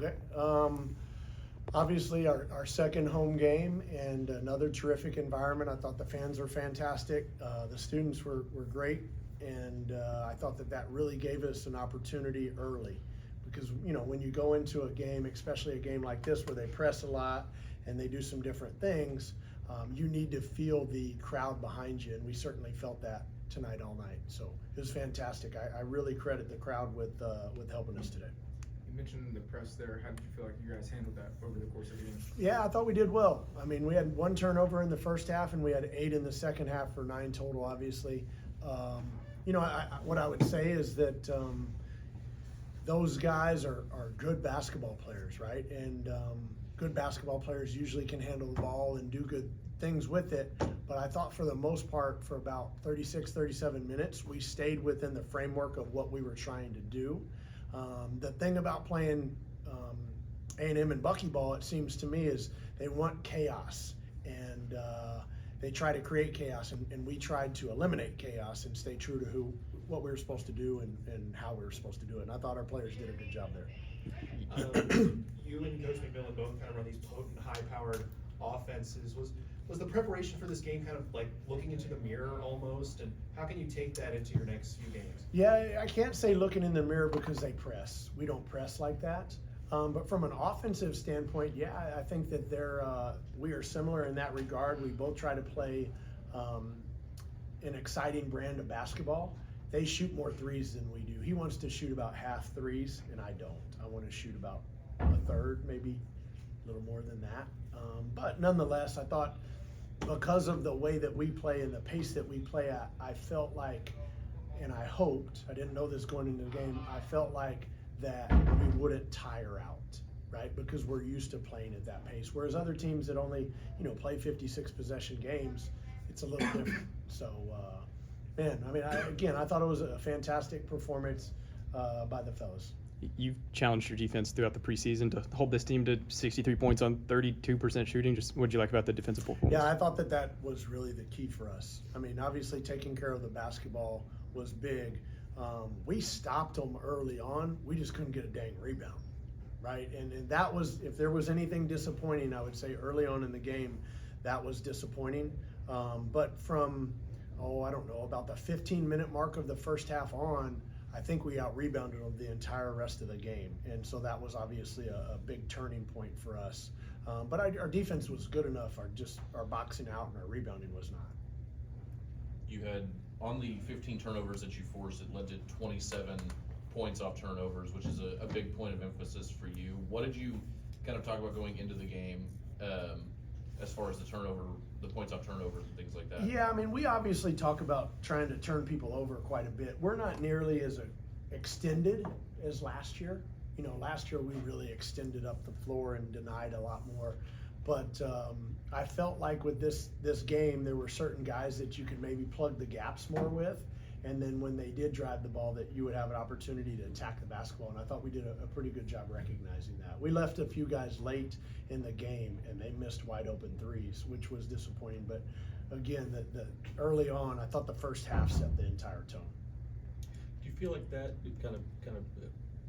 Okay. Obviously, our second home game and another terrific environment. I thought the fans were fantastic. The students were great. And I thought that really gave us an opportunity early. Because, when you go into a game, especially a game like this where they press a lot and they do some different things, you need to feel the crowd behind you. And we certainly felt that tonight all night. So it was fantastic. I really credit the crowd with helping us today. You mentioned the press there. How did you feel like you guys handled that over the course of the game? Yeah, I thought we did well. I mean, we had 1 turnover in the first half, and we had 8 in the second half for 9 total, obviously. What I would say is that those guys are good basketball players, right? And good basketball players usually can handle the ball and do good things with it. But I thought for the most part, for about 36, 37 minutes, we stayed within the framework of what we were trying to do. The thing about playing A&M and buckyball, it seems to me, is they want chaos. And they try to create chaos, and we tried to eliminate chaos and stay true to what we were supposed to do and how we were supposed to do it. And I thought our players did a good job there. You and Coach McMillan both kind of run these potent, high-powered offenses. Was the preparation for this game kind of like looking into the mirror almost? And how can you take that into your next few games? Yeah, I can't say looking in the mirror because they press. We don't press like that. But from an offensive standpoint, yeah, I think that we are similar in that regard. We both try to play an exciting brand of basketball. They shoot more threes than we do. He wants to shoot about half threes, and I don't. I want to shoot about a third, maybe a little more than that. But nonetheless, I thought because of the way that we play and the pace that we play at, I felt like, and I hoped, I didn't know this going into the game, I felt like that we wouldn't tire out, right? Because we're used to playing at that pace. Whereas other teams that only, play 56 possession games, it's a little different. So, man, I mean, I thought it was a fantastic performance by the fellas. You've challenged your defense throughout the preseason to hold this team to 63 points on 32% shooting. Just what did you like about the defensive performance? Yeah, I thought that was really the key for us. I mean, obviously taking care of the basketball was big. We stopped them early on. We just couldn't get a dang rebound, right? And that was, if there was anything disappointing, I would say early on in the game, that was disappointing. But from, I don't know, about the 15-minute mark of the first half on, I think we out-rebounded them the entire rest of the game. And so that was obviously a big turning point for us. But our defense was good enough. Our boxing out and our rebounding was not. You had, on the 15 turnovers that you forced, it led to 27 points off turnovers, which is a big point of emphasis for you. What did you kind of talk about going into the game as far as the points off turnovers and things like that? Yeah, I mean, we obviously talk about trying to turn people over quite a bit. We're not nearly as extended as last year. Last year we really extended up the floor and denied a lot more. But I felt like with this game, there were certain guys that you could maybe plug the gaps more with. And then when they did drive the ball, that you would have an opportunity to attack the basketball. And I thought we did a pretty good job recognizing that. We left a few guys late in the game, and they missed wide open threes, which was disappointing. But again, the early on, I thought the first half set the entire tone. Do you feel like that kind of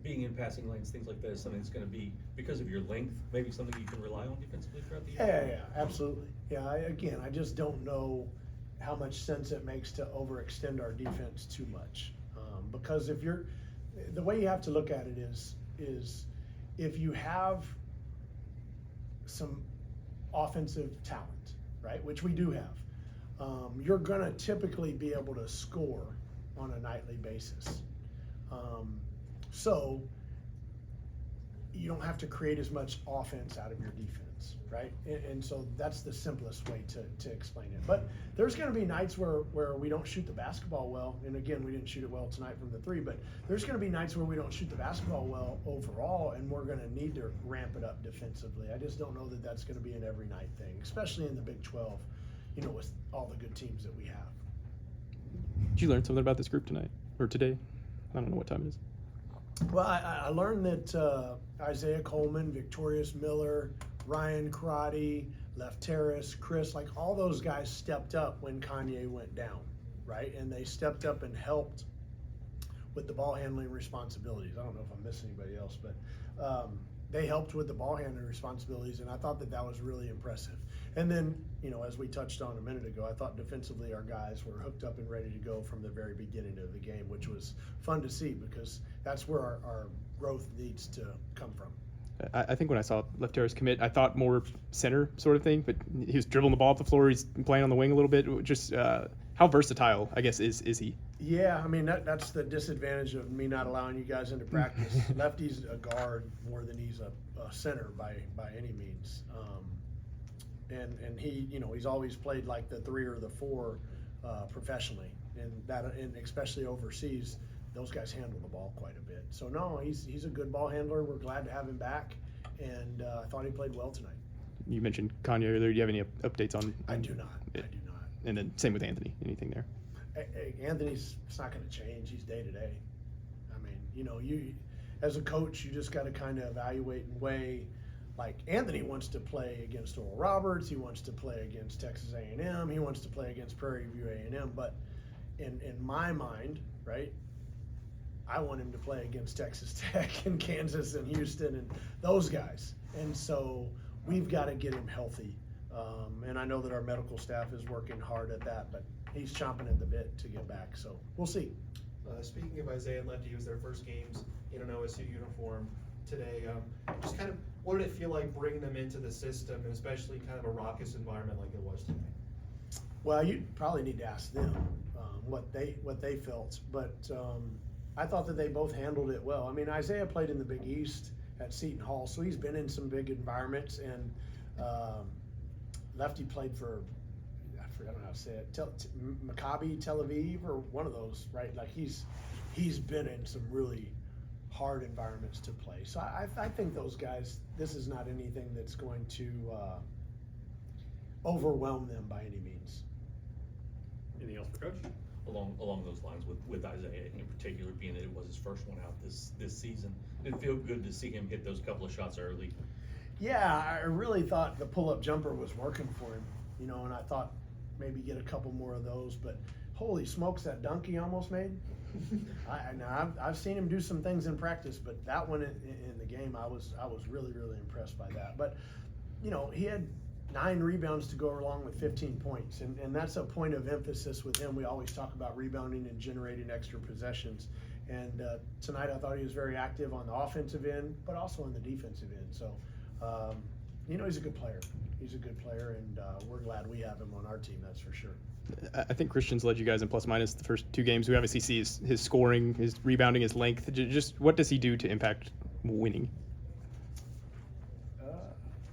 being in passing lanes, things like that, is something that's going to be, because of your length, maybe something you can rely on defensively throughout the year? Yeah, absolutely. Yeah, I just don't know how much sense it makes to overextend our defense too much. Because the way you have to look at it is if you have some offensive talent, right, which we do have, you're gonna typically be able to score on a nightly basis. So you don't have to create as much offense out of your defense, right? And so that's the simplest way to explain it. But there's going to be nights where we don't shoot the basketball well. And again, we didn't shoot it well tonight from the 3, but there's going to be nights where we don't shoot the basketball well overall, and we're going to need to ramp it up defensively. I just don't know that that's going to be an every night thing, especially in the Big 12, with all the good teams that we have. Did you learn something about this group tonight or today? I don't know what time it is. Well, I learned that Isaiah Coleman, Victorious Miller, Ryan Karate, Lefteris, Chris, like all those guys stepped up when Kanye went down, right? And they stepped up and helped with the ball handling responsibilities. I don't know if I'm missing anybody else, but they helped with the ball handling responsibilities, and I thought that was really impressive. And then, as we touched on a minute ago, I thought defensively our guys were hooked up and ready to go from the very beginning of the game, which was fun to see because that's where our growth needs to come from. I think when I saw Lefteris commit, I thought more center sort of thing, but he was dribbling the ball up the floor. He's playing on the wing a little bit. Just how versatile, I guess, is he? Yeah, I mean that's the disadvantage of me not allowing you guys into practice. Lefty's a guard more than he's a center by any means, and he he's always played like the 3 or the 4 professionally, and especially overseas. Those guys handle the ball quite a bit. So no, he's a good ball handler. We're glad to have him back, and I thought he played well tonight. You mentioned Kanye earlier. Do you have any updates on? I do not. It? I do not. And then same with Anthony. Anything there? Anthony's, it's not going to change. He's day to day. I mean, you as a coach, you just got to kind of evaluate and weigh. Like Anthony wants to play against Oral Roberts. He wants to play against Texas A&M. He wants to play against Prairie View A&M. But in my mind, right, I want him to play against Texas Tech and Kansas and Houston and those guys. And so we've got to get him healthy. And I know that our medical staff is working hard at that, but he's chomping at the bit to get back. So we'll see. Speaking of Isaiah and Lefty, it was their first games in an OSU uniform today. Just kind of, what did it feel like bringing them into the system, and especially kind of a raucous environment like it was today? Well, you probably need to ask them what they felt, but I thought that they both handled it well. I mean, Isaiah played in the Big East at Seton Hall, so he's been in some big environments, and Lefty played for, I don't know how to say it, Maccabi Tel Aviv or one of those, right? Like he's been in some really hard environments to play. So I think those guys, this is not anything that's going to overwhelm them by any means. Anything else for Coach? Along those lines with Isaiah in particular, being that it was his first one out this season, did it feel good to see him hit those couple of shots early? Yeah, I really thought the pull-up jumper was working for him, and I thought maybe get a couple more of those, but holy smokes, that dunk he almost made. I've seen him do some things in practice, but that one in the game, I was really, really impressed by that. But, he had 9 rebounds to go along with 15 points, and that's a point of emphasis with him. We always talk about rebounding and generating extra possessions. And tonight I thought he was very active on the offensive end, but also on the defensive end. So, he's a good player. He's a good player, and we're glad we have him on our team, that's for sure. I think Christian's led you guys in plus minus the first 2 games. We obviously see his scoring, his rebounding, his length. Just what does he do to impact winning?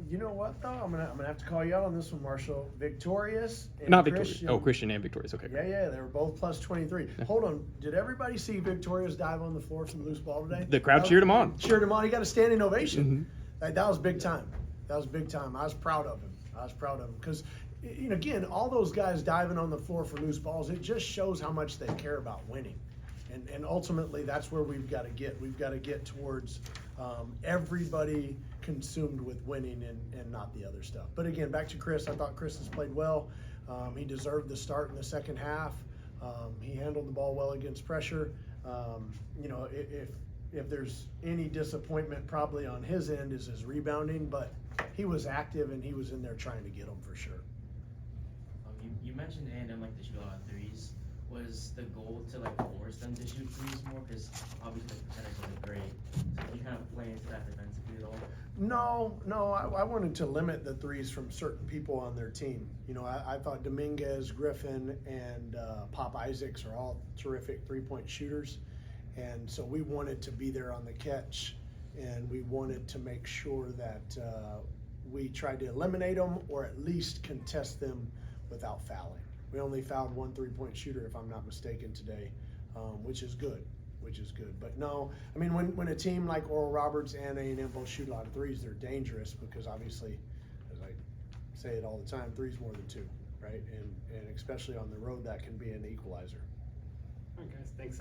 You know what, though? I'm gonna have to call you out on this one, Marshall. Victorious and Not Victorious. Christian. Oh, Christian and Victorious. Okay. Yeah, they were both plus 23. Yeah. Hold on. Did everybody see Victorious dive on the floor from the loose ball today? The crowd cheered him on. Cheered him on. He got a standing ovation. Mm-hmm. That was big time. I was proud of him. Because, again, all those guys diving on the floor for loose balls, it just shows how much they care about winning. And ultimately, that's where we've got to get. We've got to get towards everybody consumed with winning and not the other stuff. But again, back to Chris. I thought Chris has played well. He deserved the start in the second half. He handled the ball well against pressure. If there's any disappointment probably on his end is his rebounding, but he was active and he was in there trying to get them for sure. You mentioned A&M like to shoot a lot of threes. Was the goal to force them to shoot threes more? Because obviously the percentage wasn't great. So did you kind of play into that defensively at all? No, I wanted to limit the threes from certain people on their team. I thought Dominguez, Griffin, and Pop Isaacs are all terrific three-point shooters. And so we wanted to be there on the catch, and we wanted to make sure that we tried to eliminate them or at least contest them without fouling. We only fouled 1 3-point shooter, if I'm not mistaken, today, which is good. But no, I mean, when a team like Oral Roberts and A&M both shoot a lot of threes, they're dangerous because obviously, as I say it all the time, 3's more than 2, right? And especially on the road, that can be an equalizer. All right, guys, thanks so much.